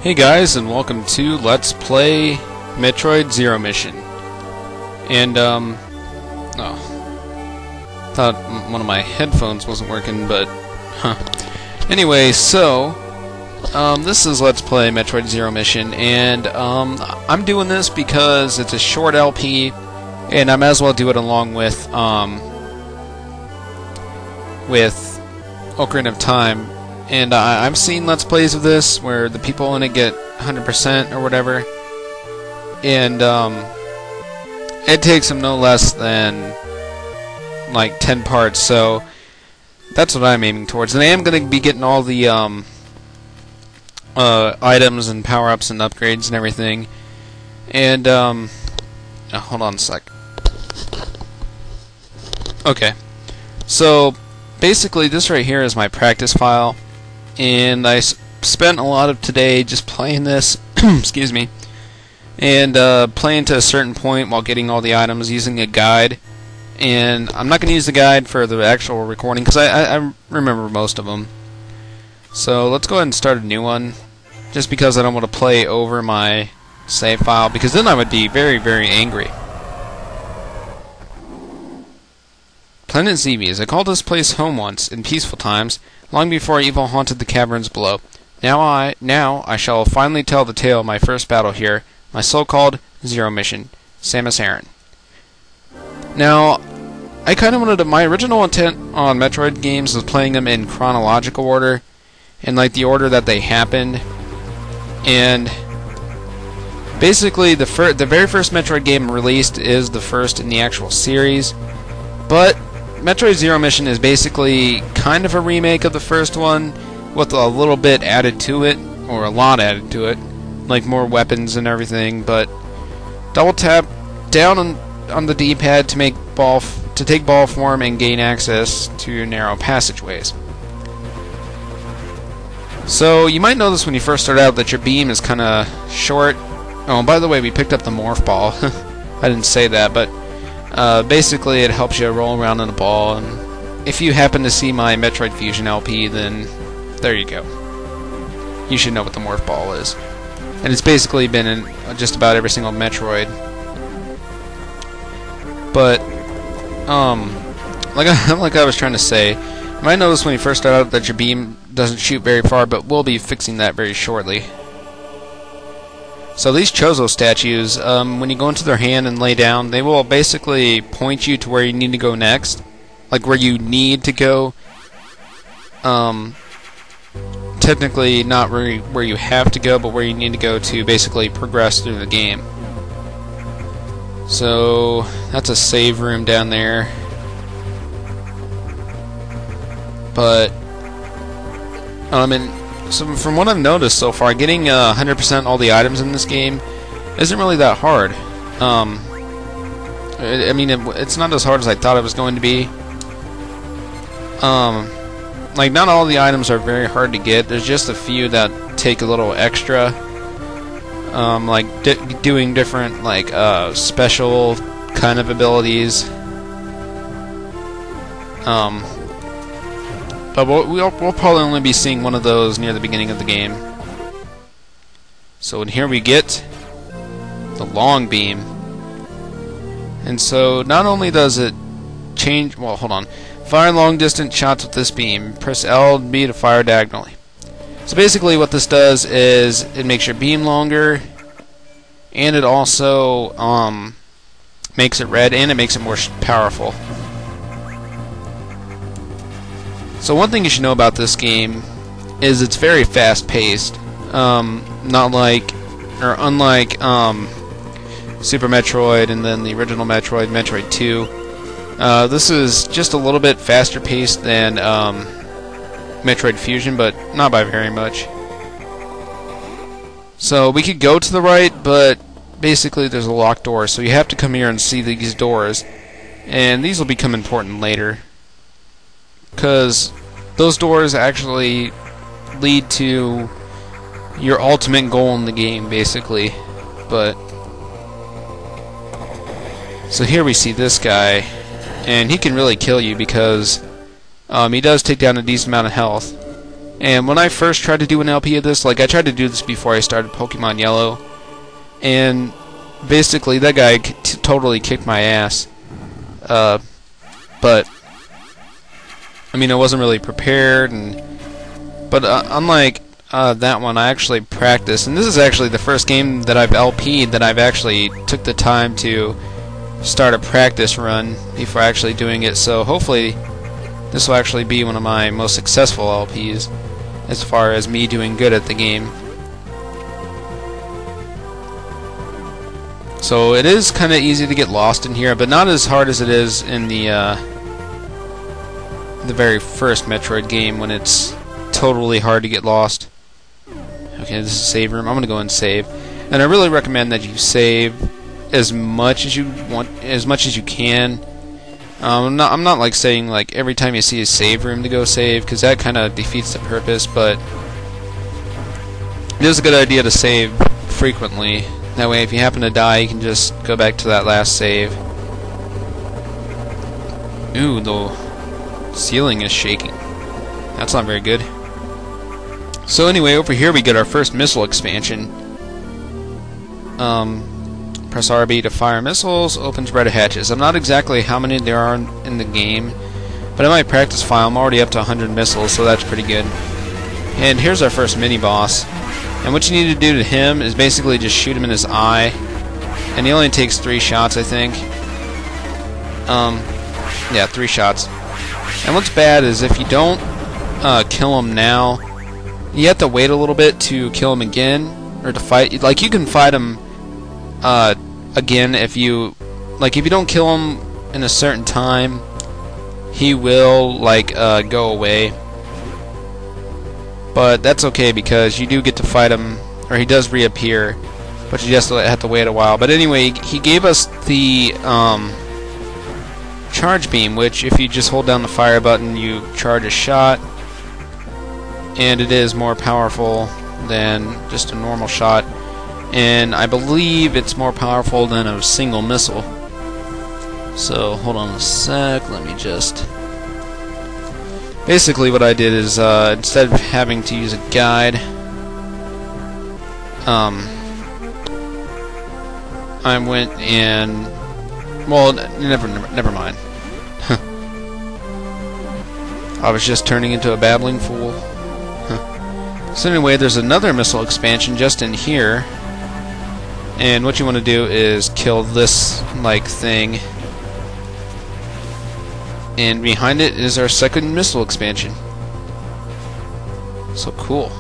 Hey guys, and welcome to Let's Play Metroid Zero Mission. And, thought one of my headphones wasn't working, but, Anyway, so, this is Let's Play Metroid Zero Mission, and, I'm doing this because it's a short LP, and I might as well do it along with Ocarina of Time. And I've seen Let's Plays of this where the people in it get 100% or whatever, and it takes them no less than like 10 parts, so that's what I'm aiming towards. And I am going to be getting all the items and power-ups and upgrades and everything. And hold on a sec. Okay, so basically this right here is my practice file. And I spent a lot of today just playing this, excuse me, and playing to a certain point while getting all the items using a guide. And I'm not going to use the guide for the actual recording because I remember most of them. So let's go ahead and start a new one, just because I don't want to play over my save file, because then I would be very, very angry. Planet Zeebies. I called this place home once, in peaceful times, long before evil haunted the caverns below. Now I shall finally tell the tale of my first battle here, my so-called Zero Mission, Samus Aran. Now, I kind of wanted to, my original intent on Metroid games was playing them in chronological order, in like the order that they happened, and basically the very first Metroid game released is the first in the actual series, but Metroid Zero Mission is basically kind of a remake of the first one, with a little bit added to it, or a lot added to it, like more weapons and everything. But double tap down on the D-pad to take ball form and gain access to narrow passageways. So you might notice when you first start out that your beam is kind of short. Oh, and by the way, we picked up the morph ball. I didn't say that, but basically it helps you roll around in a ball, and if you happen to see my Metroid Fusion LP, then there you go. You should know what the morph ball is. And it's basically been in just about every single Metroid. But, like I was trying to say, you might notice when you first start out that your beam doesn't shoot very far, but we'll be fixing that very shortly. So these Chozo statues, when you go into their hand and lay down, they will basically point you to where you need to go next. Like where you need to go. Technically not where you have to go, but where you need to go to basically progress through the game. So that's a save room down there. But, so from what I've noticed so far, getting 100% all the items in this game isn't really that hard. It's not as hard as I thought it was going to be. Like, not all the items are very hard to get. There's just a few that take a little extra. Like doing different, like, special kind of abilities. But we'll probably only be seeing one of those near the beginning of the game. So here we get the long beam. And so not only does it change... Well, hold on. Fire long distance shots with this beam. Press L and B to fire diagonally. So basically what this does is it makes your beam longer, and it also makes it red, and it makes it more powerful. So one thing you should know about this game is it's very fast-paced. Unlike Super Metroid and then the original Metroid, Metroid 2. This is just a little bit faster-paced than Metroid Fusion, but not by very much. So we could go to the right, but basically there's a locked door, so you have to come here and see these doors. And these will become important later, because those doors actually lead to your ultimate goal in the game, basically. But so here we see this guy, and he can really kill you because he does take down a decent amount of health. And when I first tried to do an LP of this, like I tried to do this before I started Pokemon Yellow, and basically that guy totally kicked my ass. But I mean, I wasn't really prepared, but unlike that one, I actually practiced, and this is actually the first game that I've LP'd that I've actually took the time to start a practice run before actually doing it. So hopefully this will actually be one of my most successful LPs as far as me doing good at the game. So it is kind of easy to get lost in here, but not as hard as it is in the very first Metroid game when it's totally hard to get lost. Okay, this is a save room. I'm gonna go and save, and I really recommend that you save as much as you want, as much as you can. I'm not like saying like every time you see a save room to go save, because that kind of defeats the purpose. But it is a good idea to save frequently. That way, if you happen to die, you can just go back to that last save. Ooh, the ceiling is shaking. That's not very good. So anyway, over here we get our first missile expansion. Press RB to fire missiles, opens red hatches. I'm not exactly how many there are in the game, but in my practice file I'm already up to 100 missiles, so that's pretty good. And here's our first mini-boss. And what you need to do to him is basically just shoot him in his eye. And he only takes 3 shots, I think. Yeah, 3 shots. And what's bad is if you don't kill him now, you have to wait a little bit to kill him again, or to fight. Like, you can fight him again if you don't kill him in a certain time, he will like go away. But that's okay because you do get to fight him, or he does reappear, but you just have to wait a while. But anyway, he gave us the charge beam, which if you just hold down the fire button, you charge a shot, and it is more powerful than just a normal shot. And I believe it's more powerful than a single missile. So hold on a sec, let me just... Basically what I did is, instead of having to use a guide, I went and... Well, never mind. I was just turning into a babbling fool. So anyway, there's another missile expansion just in here. And what you want to do is kill this, like, thing. And behind it is our second missile expansion. So cool.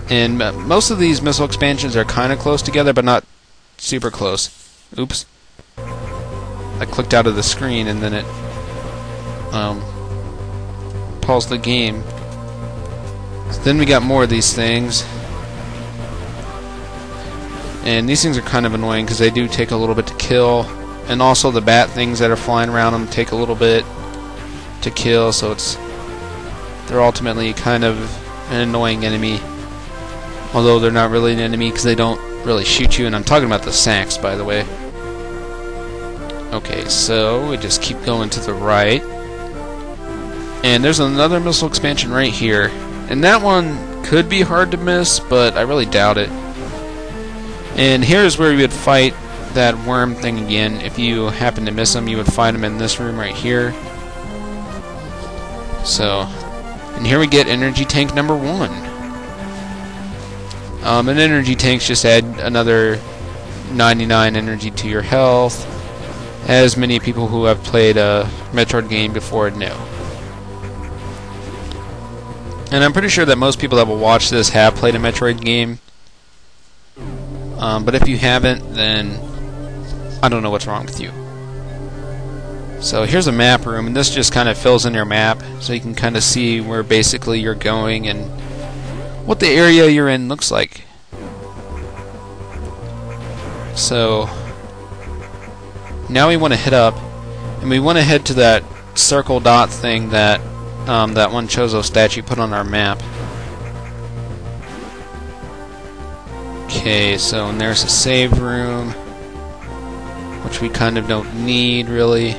And most of these missile expansions are kind of close together, but not super close. Oops. I clicked out of the screen and then it paused the game. So then we got more of these things. And these things are kind of annoying because they do take a little bit to kill. And also the bat things that are flying around them take a little bit to kill, so they're ultimately kind of an annoying enemy. Although they're not really an enemy because they don't really shoot you, and I'm talking about the sacks, by the way. Okay, so we just keep going to the right. And there's another missile expansion right here. And that one could be hard to miss, but I really doubt it. And here's where you would fight that worm thing again. If you happen to miss him, you would find him in this room right here. So, and here we get energy tank number 1. And energy tanks just add another 99 energy to your health, as many people who have played a Metroid game before know. And I'm pretty sure that most people that will watch this have played a Metroid game. But if you haven't, then I don't know what's wrong with you. So here's a map room, and this just kind of fills in your map, so you can kind of see where basically you're going and what the area you're in looks like. So now we want to head up, and we want to head to that circle dot thing that that one Chozo statue put on our map. Okay, so and there's a save room, which we kind of don't need really.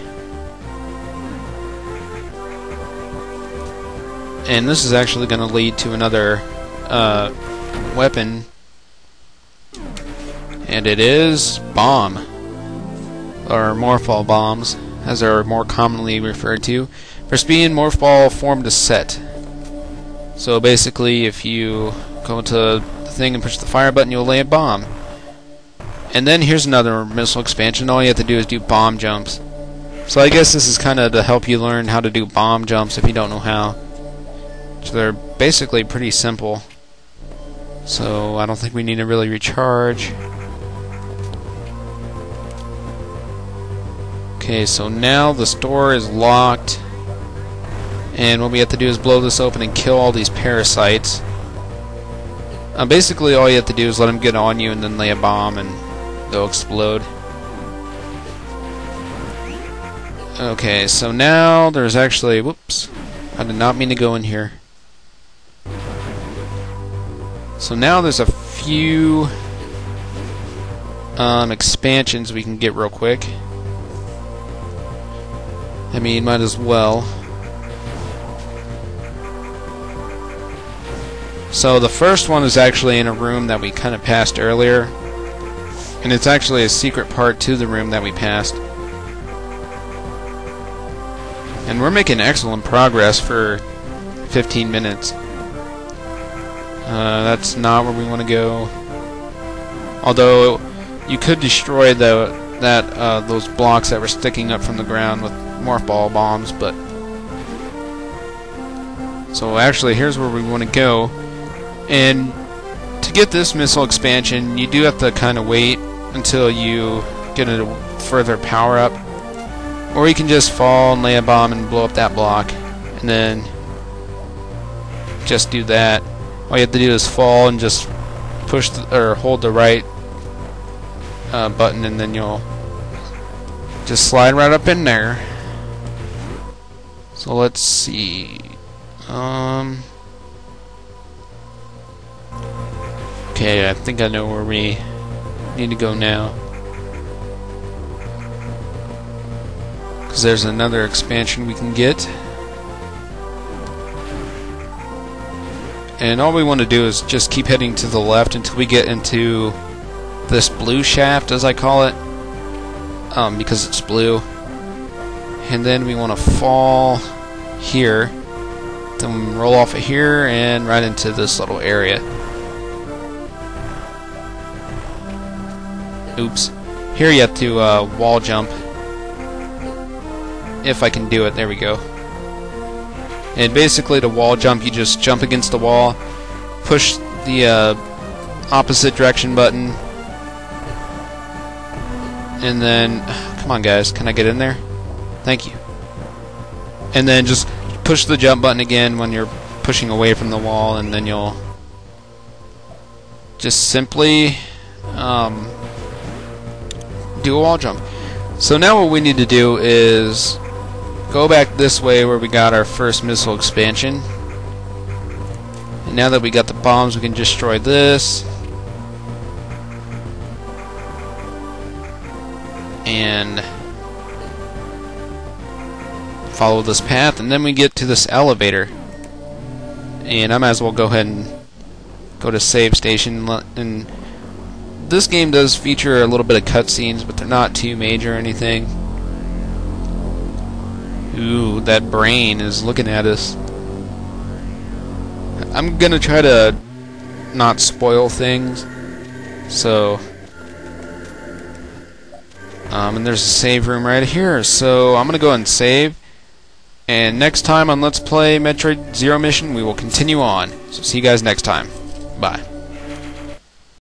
And this is actually going to lead to another weapon, and it is bomb, or morph ball bombs, as they're more commonly referred to. For speed, morph ball form to set. So basically, if you go into the thing and push the fire button, you'll lay a bomb. And then here's another missile expansion. All you have to do is do bomb jumps. So I guess this is kind of to help you learn how to do bomb jumps if you don't know how. So they're basically pretty simple. So I don't think we need to really recharge. Okay, so now this door is locked. And what we have to do is blow this open and kill all these parasites. Basically all you have to do is let them get on you and then lay a bomb and they'll explode. Okay, so now there's actually... whoops. I did not mean to go in here. So now there's a few expansions we can get real quick. I mean, might as well. So the first one is actually in a room that we kind of passed earlier. And it's actually a secret part to the room that we passed. And we're making excellent progress for 15 minutes. That's not where we want to go. Although you could destroy those blocks that were sticking up from the ground with morph ball bombs, but so actually here's where we want to go. And to get this missile expansion, you do have to kind of wait until you get a further power up, or you can just fall and lay a bomb and blow up that block, and then just do that. All you have to do is fall and just push or hold the right button, and then you'll just slide right up in there. So let's see. Okay, I think I know where we need to go now. Because there's another expansion we can get. And all we want to do is just keep heading to the left until we get into this blue shaft, as I call it, because it's blue. And then we want to fall here, then roll off of here and right into this little area. Oops. Here you have to wall jump. If I can do it, there we go. And basically to wall jump, you just jump against the wall, push the opposite direction button, and then, come on guys, can I get in there? Thank you. And then just push the jump button again when you're pushing away from the wall, and then you'll just simply do a wall jump. So now what we need to do is go back this way where we got our first missile expansion. And now that we got the bombs, we can destroy this. And follow this path, and then we get to this elevator. And I might as well go ahead and go to save station. And this game does feature a little bit of cutscenes, but they're not too major or anything. Ooh, that brain is looking at us. I'm gonna try to not spoil things. So, and there's a save room right here. So I'm gonna go ahead and save. And next time on Let's Play Metroid Zero Mission, we will continue on. So see you guys next time. Bye.